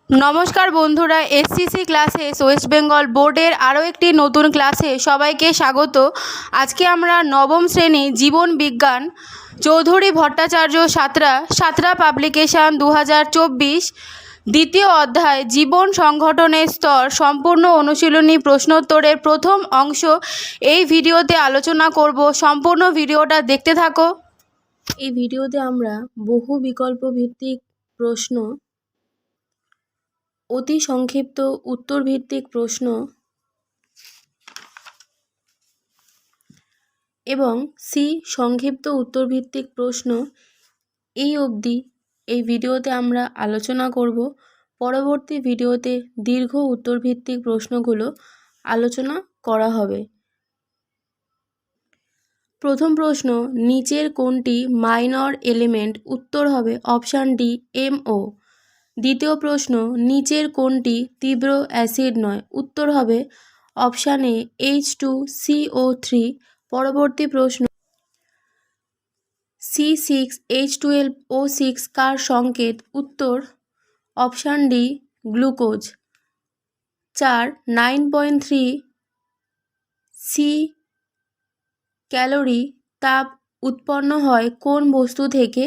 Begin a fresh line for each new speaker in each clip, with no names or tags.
নমস্কার বন্ধুরা, SCC classes West Bengal বোর্ডের আরও একটি নতুন ক্লাসে সবাইকে স্বাগত। আজকে আমরা নবম শ্রেণী জীবন বিজ্ঞান চৌধুরী ভট্টাচার্য সাঁতরা পাবলিকেশন 2024 দ্বিতীয় অধ্যায় জীবন সংগঠনের স্তর সম্পূর্ণ অনুশীলনী প্রশ্নোত্তরের প্রথম অংশ এই ভিডিওতে আলোচনা করব। সম্পূর্ণ ভিডিওটা দেখতে থাকো। এই ভিডিওতে আমরা বহু বিকল্প ভিত্তিক প্রশ্ন, অতি সংক্ষিপ্ত উত্তর ভিত্তিক প্রশ্ন এবং সংক্ষিপ্ত উত্তর ভিত্তিক প্রশ্ন এই অবধি এই ভিডিওতে আমরা আলোচনা করব। পরবর্তী ভিডিওতে দীর্ঘ উত্তর ভিত্তিক প্রশ্নগুলো আলোচনা করা হবে। প্রথম প্রশ্ন, নিচের কোনটি মাইনর এলিমেন্ট? উত্তর হবে অপশান ডি MO। দ্বিতীয় প্রশ্ন, নিচের কোনটি তীব্র অ্যাসিড নয়? উত্তর হবে অপশান এ H2CO3। পরবর্তী প্রশ্ন, C6H12O6 কার সংকেত? উত্তর অপশান ডি গ্লুকোজ। 4 9.3 সি ক্যালোরি তাপ উৎপন্ন হয় কোন বস্তু থেকে?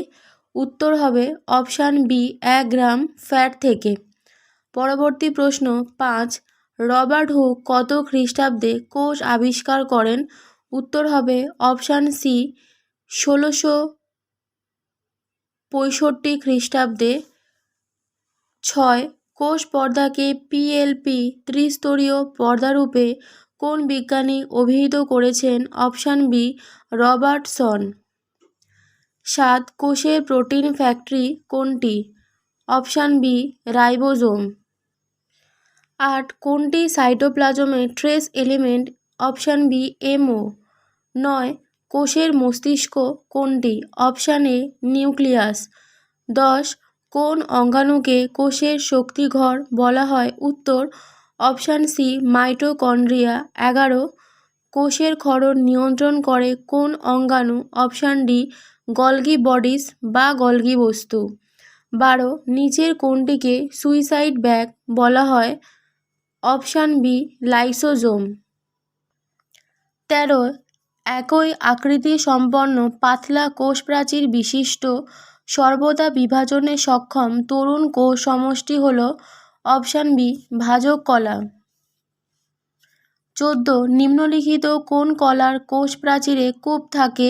উত্তর হবে অপশান বি 1 গ্রাম ফ্যাট থেকে। পরবর্তী প্রশ্ন 5 রবার্ট হুক কত খ্রিস্টাব্দে কোষ আবিষ্কার করেন? উত্তর হবে অপশান সি 1665 খ্রিস্টাব্দে। 6 কোষ পর্দাকে PLP ত্রিস্তরীয় পর্দারূপে কোন বিজ্ঞানী অভিহিত করেছেন? Option B Robertson. 7 কোষের প্রোটিন ফ্যাক্টরি কোনটি? Option B ribosome. 8 কোনটি সাইটোপ্লাজমে trace element? Option B MO। 9 কোষের মস্তিষ্ক কোনটি? Option A nucleus. 10 কোন অঙ্গাণুকে কোষের শক্তিঘর বলা হয়? উত্তর অপশান সি মাইটোকন্ড্রিয়া। 11 কোষের ক্ষরণ নিয়ন্ত্রণ করে কোন অঙ্গাণু? অপশান ডি গলগি বডিস বা গলগি বস্তু। 12 নিচের কোনটিকে সুইসাইড ব্যাগ বলা হয়? Option B lysosome. 13 একই আকৃতি সম্পন্ন পাতলা কোষ প্রাচীর বিশিষ্ট সর্বদা বিভাজনে সক্ষম তরুণ কোষ সমষ্টি হল? অপশান বি ভাজক কলা। 14 নিম্নলিখিত কোন কলার কোষ প্রাচীরে কূপ থাকে?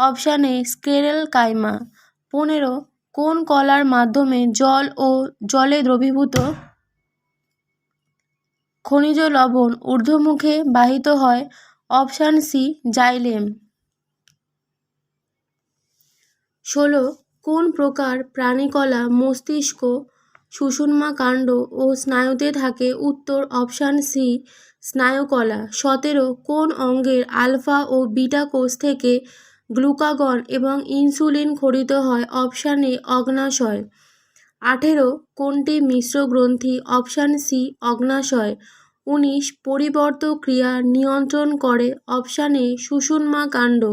Option A scleral chyma. 15 কোন কলার মাধ্যমে জল ও জলে দ্রবীভূত খনিজ লবণ ঊর্ধ্বমুখে বাহিত হয়? Option C xylem. 16 কোন প্রকার প্রাণীকলা মস্তিষ্ক, সুষুম্না কাণ্ড ও স্নায়ুতে থাকে? উত্তর অপশান সি স্নায়ুকলা। 17 কোন অঙ্গের আলফা ও বিটা কোষ থেকে গ্লুকাগন এবং ইনসুলিন খরিত হয়? Option A অগ্ন্যাশয়। 18 কোনটি মিশ্র গ্রন্থি? Option C অগ্ন্যাশয়। 19 পরিবর্তক ক্রিয়া নিয়ন্ত্রণ করে? অপশান এ সুষুম্না কাণ্ড।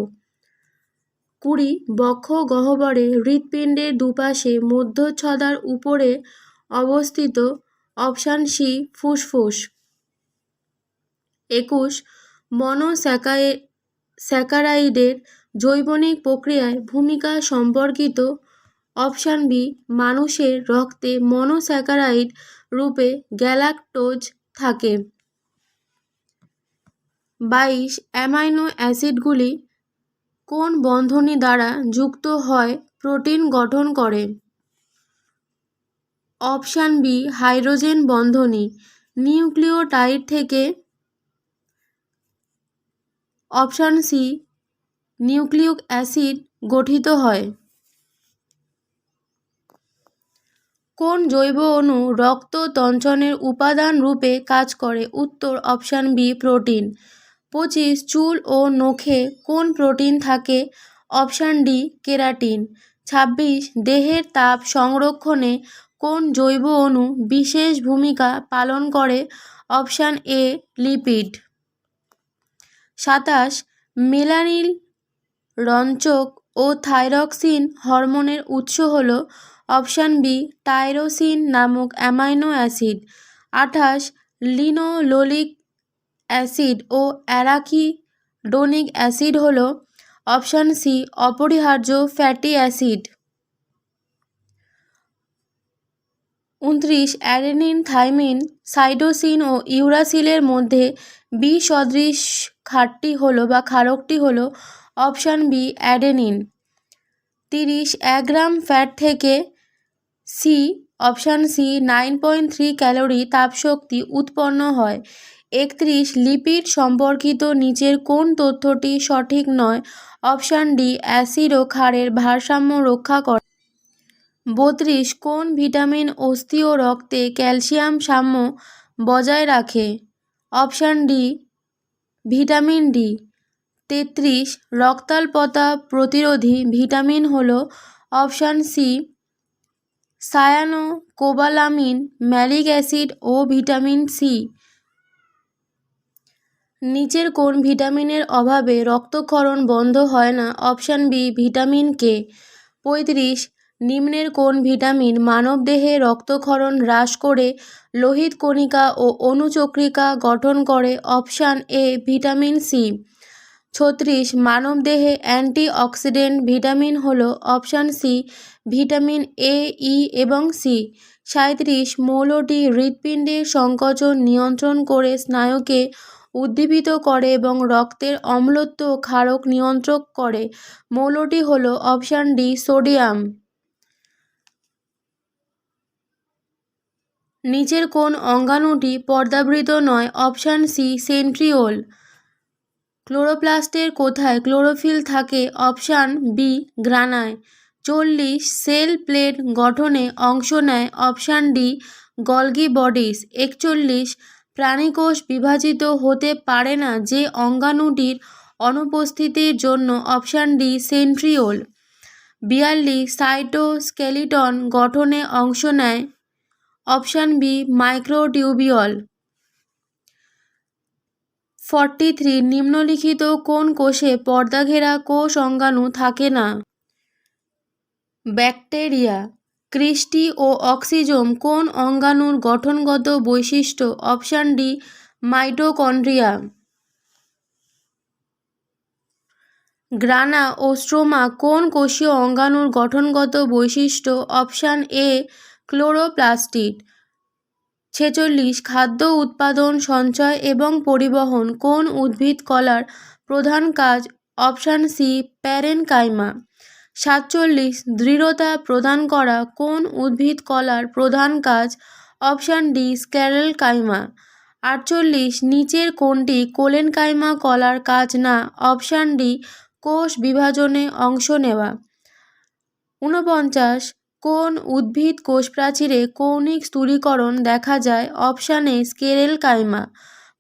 20 বক্ষ গহ্বরে হৃৎপিণ্ডের দুপাশে মধ্যচ্ছদার উপরে অবস্থিত? অপশান সি ফুসফুস। 21 মনোস্যাকারাইডের জৈবনিক প্রক্রিয়ায় ভূমিকা সম্পর্কিত? অপশান বি মানুষের রক্তে মনোস্যাকারাইড রূপে গ্যালাকটোজ থাকে। 22 অ্যামাইনো অ্যাসিডগুলি কোন বন্ধনী দ্বারা যুক্ত হয় প্রোটিন গঠন করে? অপশান বি হাইড্রোজেন বন্ধনী। নিউক্লিওটাইড থেকে? অপশান সি নিউক্লিক অ্যাসিড গঠিত হয়। কোন জৈব অণু রক্ত তঞ্চনের উপাদান রূপে কাজ করে? উত্তর অপশান বি প্রোটিন। 25 চুল ও নখে কোন প্রোটিন থাকে? Option D keratin. 26 দেহের তাপ সংরক্ষণে কোন জৈব অণু বিশেষ ভূমিকা পালন করে? Option A lipid. 27 মেলানিন রঞ্জক ও থাইরক্সিন হরমোনের উৎস হল? অপশান বি টাইরোসিন নামক অ্যামাইনো অ্যাসিড। 28 লিনোলোলিক অ্যাসিড ও অ্যারাকিডোনিক অ্যাসিড হল অপশান সি অপরিহার্য fatty acid. 29 adenine, thymine, cytosine ও ইউরাসিলের মধ্যে বি সদৃশ ক্ষারকটি হল option B adenine. 30 1 gram fat থেকে অপশান সি 9.3 ক্যালোরি তাপশক্তি উৎপন্ন হয়। 31 লিপিড সম্পর্কিত নিচের কোন তথ্যটি সঠিক নয়? অপশান ডি অ্যাসিড ও ক্ষারের ভারসাম্য রক্ষা করে। 32 কোন ভিটামিন অস্থি ও রক্তে ক্যালসিয়াম সাম্য বজায় রাখে? Option D vitamin D. 33 রক্তাল্পতা প্রতিরোধী ভিটামিন হল option C cyanocobalamin, malic acid ও ভিটামিন সি। নিচের কোন ভিটামিনের অভাবে রক্তক্ষরণ বন্ধ হয় না? Option B vitamin K. 35 নিম্নের কোন ভিটামিন মানবদেহে রক্তক্ষরণ হ্রাস করে লোহিত কণিকা ও অণুচক্রিকা গঠন করে? অপশান এ ভিটামিন সি। 36 মানবদেহে অ্যান্টিঅক্সিডেন্ট ভিটামিন হল option C vitamin A, E এবং সি। 37 মৌলটি হৃৎপিণ্ডের সংকোচন নিয়ন্ত্রণ করে স্নায়ুকে উদ্দীপিত করে এবং রক্তের অম্লত্ব ও ক্ষারক নিয়ন্ত্রণ করে। মৌলটি হল অপশান ডি সোডিয়াম। নিচের কোন অঙ্গাণুটি পর্দাবৃত নয়? Option C centriole. ক্লোরোপ্লাস্টের কোথায় ক্লোরোফিল থাকে? অপশান বি গ্রানায়। 40 সেল প্লেট গঠনে অংশ নেয়? Option D Golgi bodies. 41 প্রাণীকোষ বিভাজিত হতে পারে না যে অঙ্গাণুটির অনুপস্থিতির জন্য? Option D centriole. 42 সাইটোস্কেলিটন গঠনে অংশ নেয়? Option B microtubule. 43 নিম্নলিখিত কোন কোষে পর্দাঘেরা কোষ অঙ্গাণু থাকে না? ব্যাকটেরিয়া। ক্রিস্টি ও অক্সিজোম কোন অঙ্গাণুর গঠনগত বৈশিষ্ট্য? Option D mitochondria. গ্রানা ও স্ট্রোমা কোন কোষীয় অঙ্গাণুর গঠনগত বৈশিষ্ট্য? Option A chloroplastid. 46 খাদ্য উৎপাদন, সঞ্চয় এবং পরিবহন কোন উদ্ভিদ কলার প্রধান কাজ? Option C parenchyma. 47 দৃঢ়তা প্রদান করা কোন উদ্ভিদ কলার প্রধান কাজ? Option D স্ক্লেরোকাইমা। 48 নিচের কোনটি কোলেনকাইমা কলার কাজ না? অপশান ডি কোষ বিভাজনে অংশ নেওয়া। 49 কোন উদ্ভিদ কোষপ্রাচীরে কৌণিক স্থূলীকরণ দেখা যায়? Option A স্ক্লেরোকাইমা।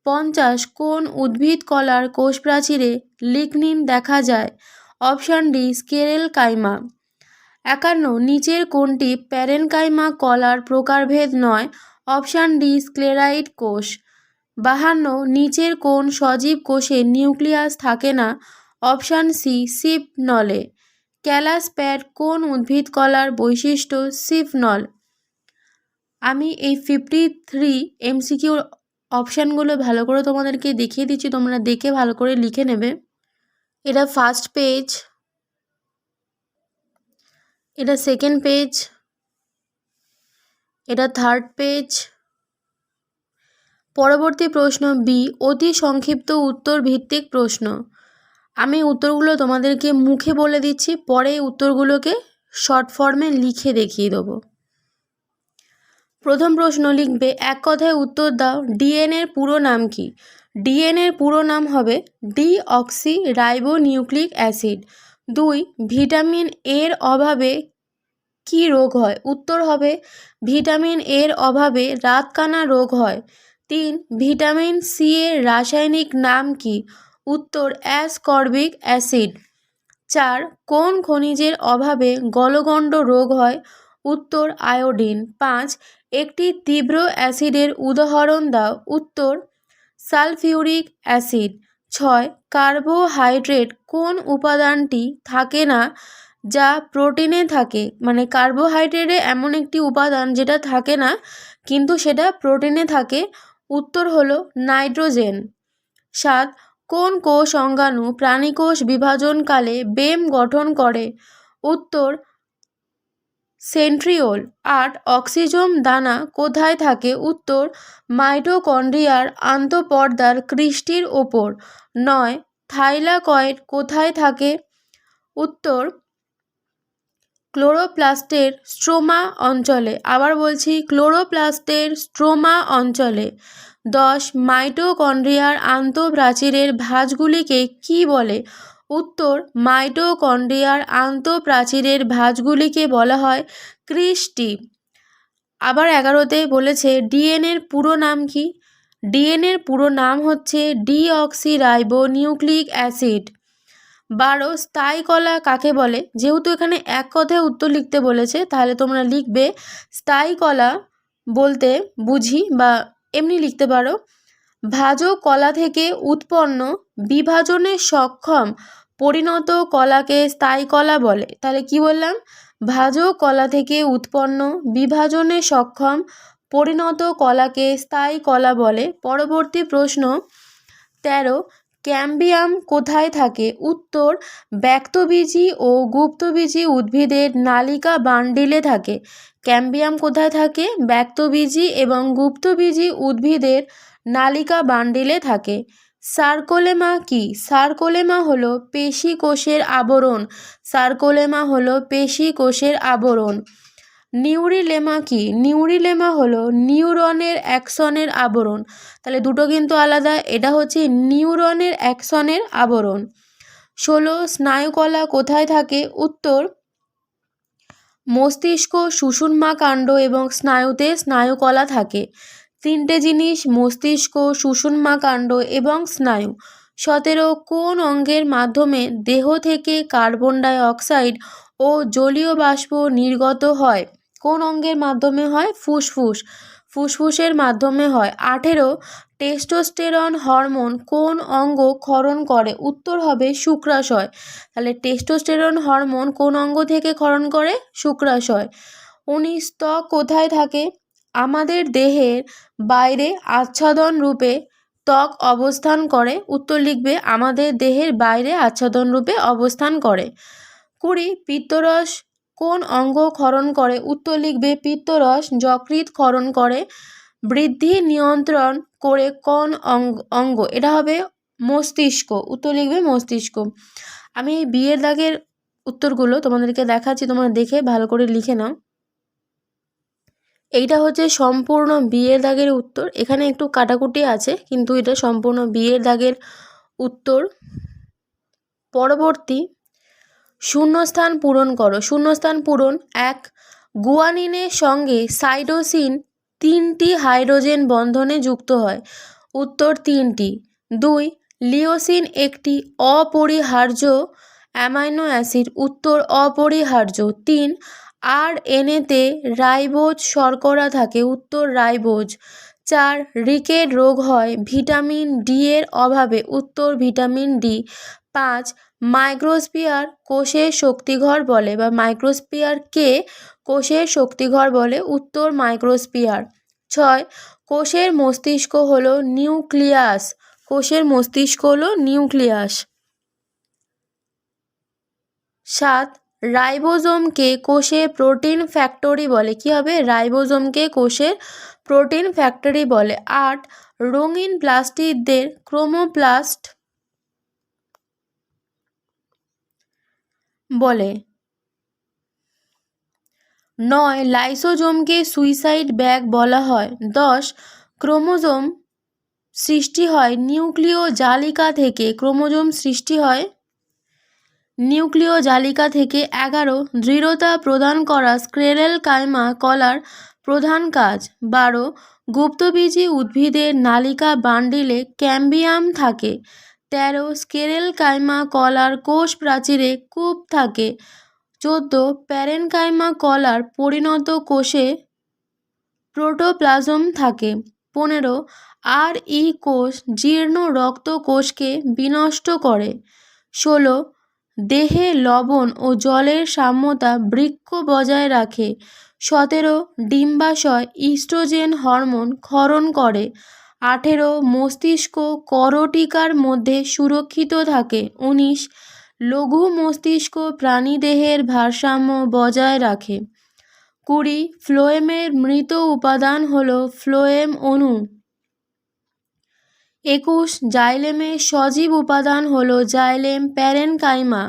50 কোন উদ্ভিদ কলার কোষপ্রাচীরে লিগনিন দেখা যায়? Option D স্ক্লেরোকাইমা। 51 নিচের কোনটি প্যারেনকাইমা কলার প্রকারভেদ নয়? অপশান ডি স্ক্লেরাইড কোষ। 52 নিচের কোন সজীব কোষে নিউক্লিয়াস থাকে না? অপশান সি সিপনলে। ক্যালাস প্যাড কোন উদ্ভিদ কলার বৈশিষ্ট্য? সিপনল। আমি এই 53 MCQ অপশানগুলো ভালো করে তোমাদেরকে দেখিয়ে দিচ্ছি, তোমরা দেখে ভালো করে লিখে নেবে। এটা ফার্স্ট পেজ, এটা সেকেন্ড পেজ, এটা থার্ড পেজ। পরবর্তী প্রশ্ন বি অতি সংক্ষিপ্ত উত্তর ভিত্তিক প্রশ্ন। আমি উত্তরগুলো তোমাদেরকে মুখে বলে দিচ্ছি, পরে উত্তরগুলোকে শর্ট ফর্মে লিখে দেখিয়ে দেবো। প্রথম প্রশ্ন লিখবে, এক কথায় উত্তর দাও, ডিএনএর পুরো নাম কি? ডিএনএর পুরো নাম হবে ডিঅক্সি রাইবোনিউক্লিক অ্যাসিড। 2 ভিটামিন এর অভাবে কি রোগ হয়? উত্তর হবে ভিটামিন এর অভাবে রাতকানা রোগ হয়। 3 ভিটামিন সি এর রাসায়নিক নাম কি? উত্তর অ্যাসকর্বিক অ্যাসিড। 4 কোন খনিজের অভাবে গলগণ্ড রোগ হয়? উত্তর আয়োডিন। 5 একটি তীব্র অ্যাসিডের উদাহরণ দাও। উত্তর সালফিউরিক অ্যাসিড। 6 কার্বোহাইড্রেট কোন উপাদানটি থাকে না যা প্রোটিনে থাকে, মানে কার্বোহাইড্রেটে এমন একটি উপাদান যেটা থাকে না কিন্তু সেটা প্রোটিনে থাকে। উত্তর হলো নাইট্রোজেন। 7. কোন কোষ অঙ্গাণু প্রাণীকোষ বিভাজনকালে বেম গঠন করে? উত্তর সেন্ট্রিওল। 8. অক্সিজোম দানা কোথায় থাকে? উত্তর মাইটোকন্ড্রিয়ার আন্তঃপর্দার কৃষ্টির ওপর। 9. থাইলাকয়েড কোথায় থাকে? উত্তর ক্লোরোপ্লাস্টের স্ট্রোমা অঞ্চলে। আবার বলছি, ক্লোরোপ্লাস্টের স্ট্রোমা অঞ্চলে। 10. মাইটোকন্ড্রিয়ার আন্তঃপ্রাচীরের ভাঁজগুলিকে কি বলে? উত্তর মাইটোকন্ড্রিয়ার আন্তঃপ্রাচীরের ভাঁজগুলিকে বলা হয় ক্রিস্টি। আবার 11তে বলেছে ডিএনএর পুরো নাম কি? ডিএনএর পুরো নাম হচ্ছে ডিঅক্সিরাইবো নিউক্লিক অ্যাসিড। 12. স্থায়ী কলা কাকে বলে? যেহেতু এখানে এক কথায় উত্তর লিখতে বলেছে তাহলে তোমরা লিখবে স্থায়ী কলা বলতে বুঝি, বা এমনি লিখতে পারো ভাজক কলা থেকে উৎপন্ন বিভাজনে সক্ষম পরিণত কলাকে স্থায়ী কলা বলে। তাহলে কি বললাম? ভাজক কলা থেকে উৎপন্ন বিভাজনে সক্ষম পরিণত কলাকে স্থায়ী কলা বলে। পরবর্তী প্রশ্ন 13. ক্যাম্বিয়াম কোথায় থাকে? উত্তর ব্যক্তবীজী ও গুপ্তবীজী উদ্ভিদের নালিকা বান্ডিলে থাকে। ক্যাম্বিয়াম কোথায় থাকে? ব্যক্তবীজী এবং গুপ্তবীজী উদ্ভিদের নালিকা বান্ডিলে থাকে। সার্কোলেমা কি? সার্কোলেমা হলো পেশি কোষের আবরণ। সার্কোলেমা হলো পেশি কোষের আবরণ। নিউরিলেমা কি? নিউরিলেমা হলো নিউরনের অ্যাক্সনের আবরণ। তাহলে দুটো কিন্তু আলাদা, এটা হচ্ছে নিউরনের অ্যাক্সনের আবরণ। 16. স্নায়ুকলা কোথায় থাকে? উত্তর মস্তিষ্ক, সুষুম্না কাণ্ড এবং স্নায়ুতে স্নায়ুকলা থাকে। তিনটে জিনিস, মস্তিষ্ক, সুষুম্না কাণ্ড এবং স্নায়ু। 17. কোন অঙ্গের মাধ্যমে দেহ থেকে কার্বন ডাই অক্সাইড ও জলীয় বাষ্প নির্গত হয়? কোন অঙ্গের মাধ্যমে হয়? ফুসফুস। ফুসফুসের মাধ্যমে হয়। 18. টেস্টোস্টেরন হরমোন কোন অঙ্গ ক্ষরণ করে? উত্তর হবে শুক্রাশয়। তাহলে টেস্টোস্টেরন হরমোন কোন অঙ্গ থেকে ক্ষরণ করে? শুক্রাশয়। 19. ত্বক কোথায় থাকে? আমাদের দেহের বাইরে আচ্ছাদন রূপে ত্বক অবস্থান করে। উত্তর লিখবে আমাদের দেহের বাইরে আচ্ছাদন রূপে অবস্থান করে। 20. পিত্তরস কোন অঙ্গ ক্ষরণ করে? উত্তর লিখবে পিত্তরস যকৃৎ ক্ষরণ করে। বৃদ্ধি নিয়ন্ত্রণ করে কোন অঙ্গ? এটা হবে মস্তিষ্ক। উত্তর লিখবে মস্তিষ্ক। আমি এই বিয়ের দাগের উত্তরগুলো তোমাদেরকে দেখাচ্ছি, তোমরা দেখে ভালো করে লিখে নাও। এইটা হচ্ছে সম্পূর্ণ বিয়ের দাগের উত্তর। এখানে একটু কাটাকুটি আছে কিন্তু এটা সম্পূর্ণ বিয়ের দাগের উত্তর। পরবর্তী শূন্যস্থান পূরণ করো। শূন্যস্থান পূরণ। 1. গুয়ানিনের সঙ্গে সাইটোসিন 3টি হাইড্রোজেন বন্ধনে যুক্ত হয়। উত্তর 3টি। 2. লিওসিন একটি অপরিহার্য অ্যামাইনো অ্যাসিড। উত্তর অপরিহার্য। 3. আরএনএতে রাইবোজ শর্করা থাকে। উত্তর রাইবোজ। 4. রিকেট রোগ হয় ভিটামিন ডি এর অভাবে। উত্তর ভিটামিন ডি। 5. মাইক্রোস্ফিয়ার কোষের শক্তিঘর বলে, বা মাইক্রোস্ফিয়ারকে কোষের শক্তিঘর বলে। উত্তর মাইক্রোস্ফিয়ার। 6. কোষের মস্তিষ্ক হলো নিউক্লিয়াস। কোষের মস্তিষ্ক হলো নিউক্লিয়াস। 7. রাইবোজোমকে কোষে প্রোটিন ফ্যাক্টরি বলে। কি হবে? রাইবোজোমকে কোষের প্রোটিন ফ্যাক্টরি বলে। 8. রঙিন প্লাস্টিডদের ক্রোমোপ্লাস্ট বলে। 9. লাইসোজোমকে সুইসাইড ব্যাগ বলা হয়। 10. ক্রোমোজোম সৃষ্টি হয় নিউক্লিয় জালিকা থেকে। ক্রোমোজোম সৃষ্টি হয় নিউক্লিয় জালিকা থেকে। 11. দৃঢ়তা প্রদান করা স্ক্লেরাল কাইমা কলার প্রধান কাজ। 12. গুপ্তবীজী উদ্ভিদের নালিকা বান্ডিলে ক্যাম্বিয়াম থাকে। 13. স্ক্লেরাল কাইমা কলার কোষ প্রাচীরে কূপ থাকে। 14. প্যারেনকাইমা কলার পরিণত কোষে প্রোটোপ্লাজম থাকে। 15. কোষ জীর্ণ রক্ত কোষকে বিনষ্ট করে। 16. দেহে লবণ ও জলের সাম্যতা বৃক্ক বজায় রাখে। 17 ডিম্বাশয় ইস্ট্রোজেন হরমোন ক্ষরণ করে। 18 মস্তিষ্ক করটিকার মধ্যে সুরক্ষিত থাকে। 19 লঘু মস্তিষ্ক প্রাণীদেহের ভারসাম্য বজায় রাখে। 20 ফ্লোয়েমের মৃত উপাদান হল ফ্লোয়েম অণু। 21 জাইলেমের সজীব উপাদান হল জাইলেম প্যারেনকাইমা।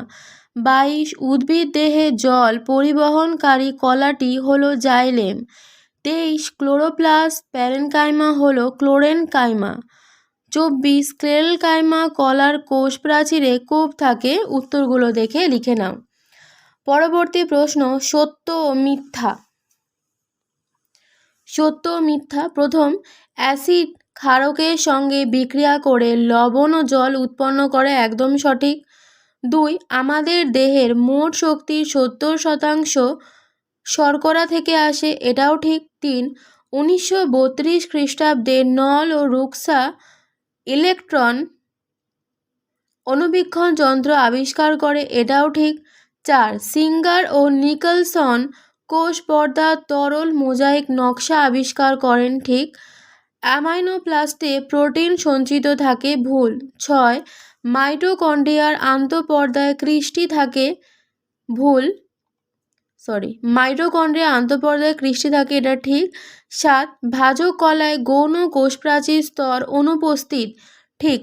22 উদ্ভিদ দেহে জল পরিবহনকারী কলাটি হল জাইলেম। 23 ক্লোরোপ্লাস্ট প্যারেনকাইমা হল ক্লোরেনকাইমা। 24 স্ক্লেরেলকাইমা কলার কোষ প্রাচীরে কোপ থাকে। উত্তরগুলো দেখে লিখে নাও। পরবর্তী প্রশ্ন, সত্য ও মিথ্যা। সত্য ও মিথ্যা। প্রথম, অ্যাসিড ক্ষারকের সঙ্গে বিক্রিয়া করে লবণ ও জল উৎপন্ন করে, একদম সঠিক। 2 আমাদের দেহের মোট শক্তির 70% শর্করা থেকে আসে, এটাও ঠিক। 3 1932 খ্রিস্টাব্দে নল ও রুক্সা ইলেকট্রন অণুবীক্ষণ যন্ত্র আবিষ্কার করে, এটাও ঠিক। 4 সিঙ্গার ও নিকলসন কোষ পর্দার তরল মোজাইক নকশা আবিষ্কার করেন, ঠিক। অ্যামাইনোপ্লাস্টে প্রোটিন সঞ্চিত থাকে, ভুল। 6 মাইটোকন্ড্রিয়ার আন্তঃপর্দায় ক্রিস্টি থাকে, ভুল। মাইটোকন্ড্রিয়া আন্তঃপর্দায় ক্রিস্টি থাকে, এটা ঠিক। 7 ভাজক কলায় গৌণ কোষপ্রাচীর স্তর অনুপস্থিত, ঠিক।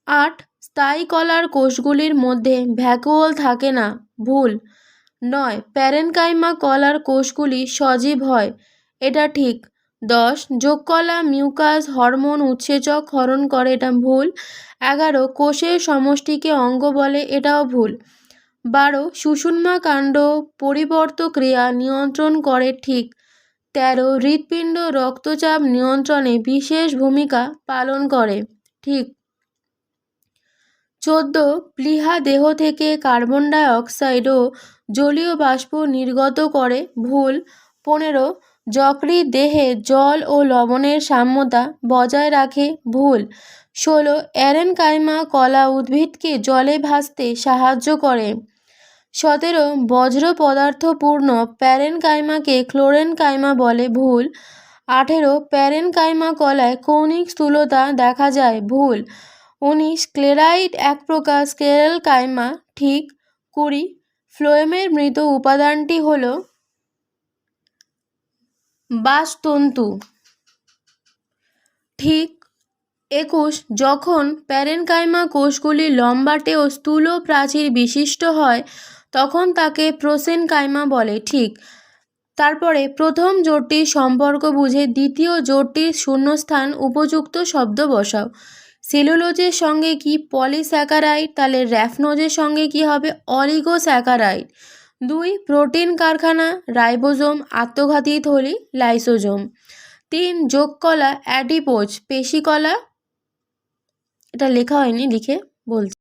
8 স্থায়ী কলার কোষগুলির মধ্যে ভ্যাকুওল থাকে না, ভুল। 9 প্যারেনকাইমা কলার কোষগুলি সজীব হয়, এটা ঠিক। 10 যোগকলা মিউকাস হরমোন উৎসেচক ক্ষরণ করে, এটা ভুল। 11 কোষের সমষ্টিকে অঙ্গ বলে, এটাও ভুল। 12 সুষুম্না কাণ্ড পরিবর্ত ক্রিয়া নিয়ন্ত্রণ করে, ঠিক। 13 হৃৎপিণ্ড রক্তচাপ নিয়ন্ত্রণে বিশেষ ভূমিকা পালন করে, ঠিক। 14 প্লীহা দেহ থেকে কার্বন ডাই অক্সাইড ও জলীয় বাষ্প নির্গত করে, ভুল। 15 যকৃৎ দেহে জল ও লবণের সাম্যতা বজায় রাখে, ভুল। 16 প্যারেনকাইমা কলা উদ্ভিদকে জলে ভাসতে সাহায্য করে। 17 বজ্র পদার্থপূর্ণ প্যারেনকাইমাকে ক্লোরেনকাইমা বলে, ভুল। 18 প্যারেনকাইমা কলায় কৌণিক স্থূলতা দেখা যায়, ভুল। 19 স্ক্লেরাইট এক প্রকার স্ক্লেরেলকাইমা, ঠিক। 20 ফ্লোয়েমের মৃত উপাদানটি হল বাশতন্তু, ঠিক। 21 যখন প্যারেনকাইমা কোষগুলি লম্বাটে ও স্থূল প্রাচীর বিশিষ্ট হয় তখন তাকে প্রোসেনকাইমা বলে, ঠিক। তারপরে প্রথম জোটটির সম্পর্ক বুঝে দ্বিতীয় জোটটির শূন্যস্থান উপযুক্ত শব্দ বসাও। সেলুলোজের সঙ্গে কি পলিস্যাকারাইড, তাহলে র্যাফনোজের সঙ্গে কি হবে অলিগোস্যাকারাইড। 2 প্রোটিন কারখানা রাইবোজোম, আত্মঘাতী থলি লাইসোজোম। 3 যোগকলা অ্যাডিপোজ পেশিকলা, এটা লেখা হয়নি, লিখে বলছি।